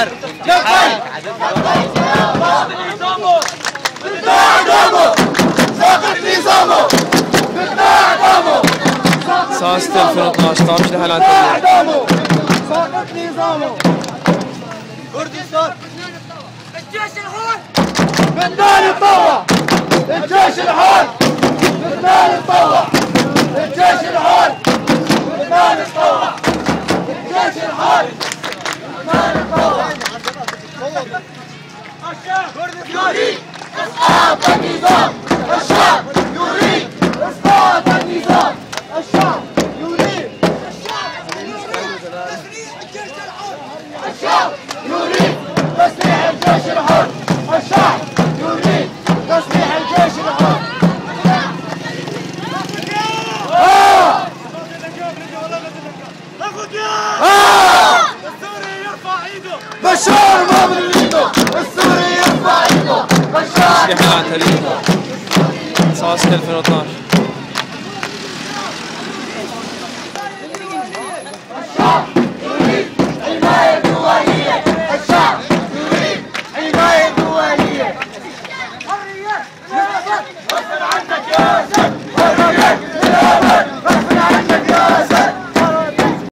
انتحار ساسة 2012 طابش لحلان تغيير ساقط نظامه كردستان الجيش الحر بدنا نتطوع الجيش الحر بدنا نتطوع الجيش الحر بدنا نتطوع الجيش الحر بدنا نتطوع الشعب يريد اسقاط النظام الشعب يريد اسقاط النظام الشعب يريد الشعب يريد تسليح الجيش الحر الشعب يريد تسليح الجيش الحر السوري يرفع ايده بشار ما بنريده السوري يرفع ايده بشار لحلان تغيير ساسة 2012 الشعب يريد حماية دولية الشعب يريد حماية دولية حرية